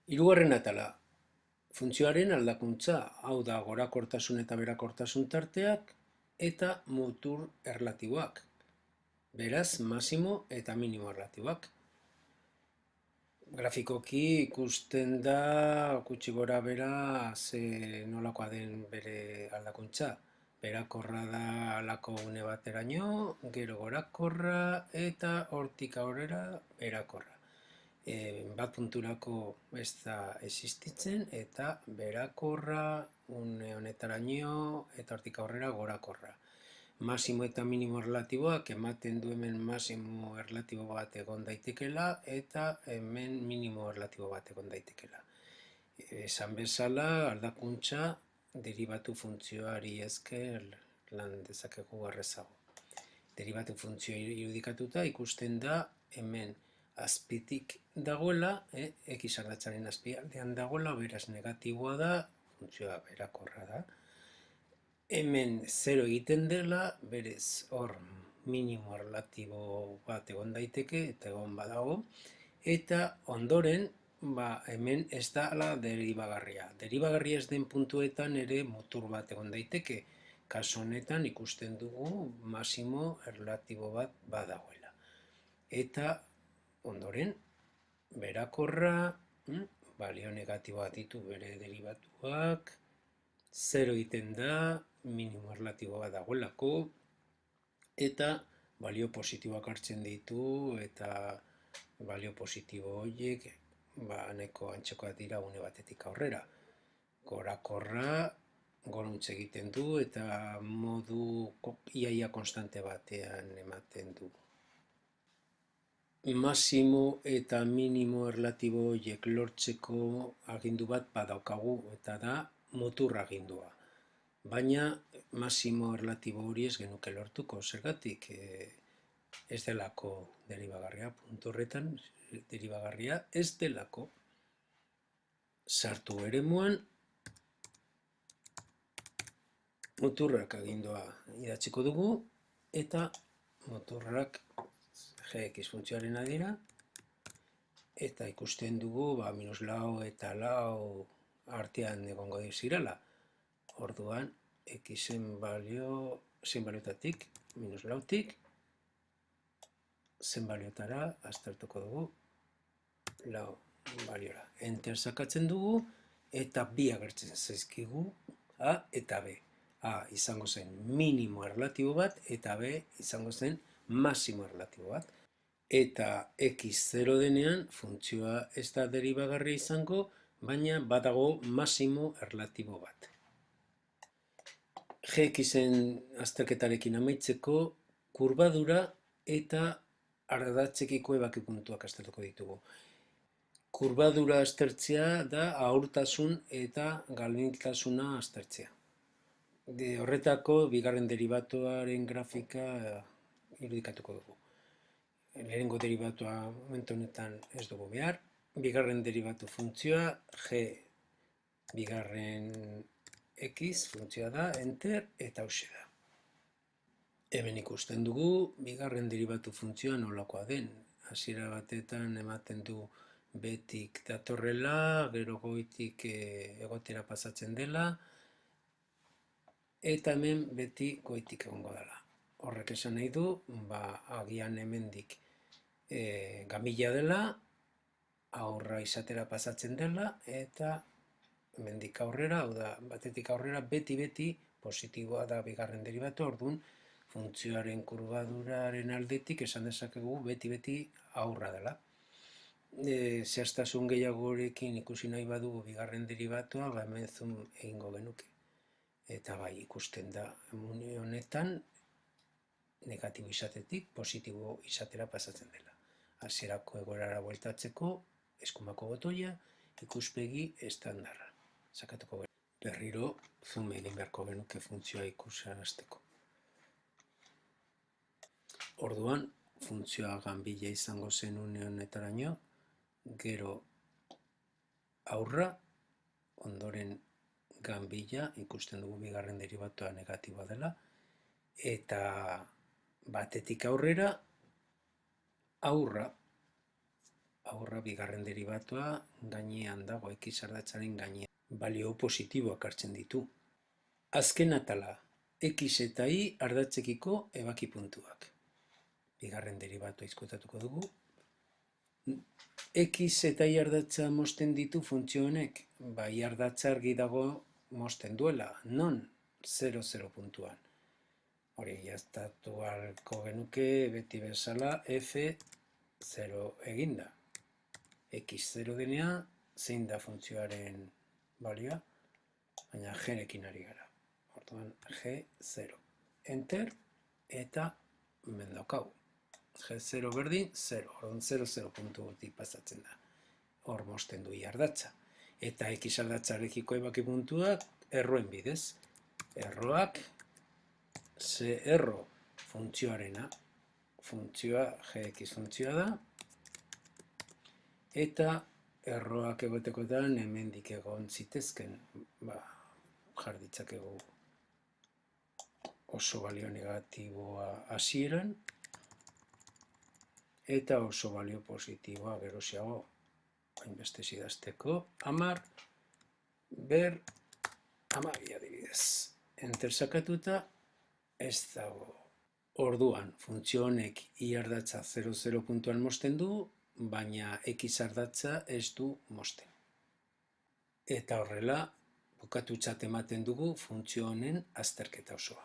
Hirugarren atala, funtzioaren aldakuntza, hau da gorakortasun eta berakortasun tarteak eta mutur erlatiboak. Beraz, masimo eta minimo erlatiboak. Grafikoki ikusten da gutxi gora bera ze nolakoa den bere aldakuntza. Berakorra da halako une bateraino, gero gorakorra eta hortik aurrera berakorra. Bat punturako ez da existitzen eta berakorra une honetaraino eta hortik aurrera gorakorra. Masimo eta minimo erlatiboak ematen du hemen masimo erlatibo bat egon daitekela eta hemen minimo erlatibo bat egon daitekela. Esan bezala, aldakuntza deribatu funtzioari esker lan dezakegu errezago. Deribatu funtzioa irudikatuta ikusten da hemen azpitik dagoela, x ardatzaren azpialdean dagoela, beraz negatiboa da, funtzioa berakorra da. Hemen 0 egiten dela, berez hor minimo erlatibo bat egon daiteke, eta egon badago, eta ondoren, hemen ez da deribagarria. Deribagarria ez den puntuetan ere mutur bat egon daiteke, kasu honetan ikusten dugu masimo erlatibo bat badagoela. Eta ondoren, berakorra, balio negatiboa ditu bere deribatuak, 0 egiten da, minimo erlatibo bat dagoelako, eta balio positiboak hartzen ditu, eta balio positibo horiek nahiko antzekoak dira une batetik aurrera. Gorakorra goruntz egiten du, eta modu iaia konstante batean ematen du. Masimo eta minimo erlatibo horiek lortzeko agindu bat badaukagu, eta da mutur agindua. Baina masimo erlatibo hori ez genuke lortuko, zergatik ez delako deribagarria, puntu horretan deribagarria ez delako. Sartu eremuan, muturrak agindua idatziko dugu, eta muturrak gx funtzioarena dira, eta ikusten dugu minus lau eta lau artean egongo zirela. Orduan, xen balio, zen baliotatik, minus lautik, zen baliotara, aztertuko dugu, lau baliora. Enter sakatzen dugu, eta bi agertzen zaizkigu, A eta B. A izango zen minimo erlatibo bat, eta B izango zen masimo erlatibo bat. Eta x0 denean, funtzioa ez da deribagarria izango, baina badago masimo erlatibo bat. Gxen azterketarekin amaitzeko, kurbadura eta ardatzekiko ebaki puntuak aztertuko ditugu. Kurbadura aztertzea da ahultasun eta galbintasuna aztertzea. Horretako, bigarren deribatuaren grafika irudikatuko dugu. Lehenengo deribatua momentu honetan ez dugu behar. Bigarren deribatu funtzioa, g bigarren x funtzioa da, enter, eta hauxe da. Hemen ikusten dugu, bigarren deribatu funtzioa nolakoa den. Hasiera batetan ematen du betik datorrela, gero goitik egotera pasatzen dela, eta hemen beti goitik egongo dela. Horrek esan nahi du, agian hemendik gamila dela, aurra izatera pasatzen dela, eta hemendik aurrera, hau da, batetik aurrera, beti positiboa da bigarren deribatu, orduan funtzioaren kurbaduraren aldetik esan dezakegu beti aurra dela. Zehaztasun gehiagorekin ikusi nahi badugu bigarren deribatua, hemen zoom egingo genuke. Eta ikusten da, une honetan, negatibo izatetik, positibo izatera pasatzen dela. Hasierako egoerara bueltatzeko, eskumako botoia, ikuspegi estandarra. Sakatuko berriro, zoom egin beharko genuke funtzioa ikusarazteko. Orduan, funtzioa ganbila izango zen une honetaraino, gero aurra, ondoren ganbila, ikusten dugu bigarren deribatua negatiboa dela, eta batetik aurrera, aurra aurra bigarren derivatua gainean dago, x ardatzaren gainean. Balio positiboak hartzen ditu. Azken atala, x eta y ardatzekiko ebaki puntuak. Bigarren derivatua izkutatuko dugu. X eta y ardatza mozten ditu funtzio honek, y ardatza argi dago mozten duela, non 0,0 puntuan. Hori jaztatu halko genuke beti bezala f0 eginda. x0 denean, zein da funtzioaren balioa, baina g-rekin ari gara. Orduan g0. Enter eta mendokau. G0 berdin, 0. Orduan 0,0 puntu gutik pasatzen da. Hor mozten du ardatza. Eta x ardatzarekiko ebaki puntuak erroen bidez. Erroak ze erro funtzioarena, funtzioa gx funtzioa da, eta erroak egotekotan hemendik egon zitezken, jar ditzakegu oso balio negatiboa hasieran, eta oso balio positiboa geroxeago, hainbeste idazteko, 10, ber, 12 adibidez. Enter sakatuta, ez dago. Orduan, funtzio honek y ardatza 0,0 puntuan mozten du, baina x ardatza ez du mozten. Eta horrela, bukatutzat ematen dugu funtzio honen azterketa osoa.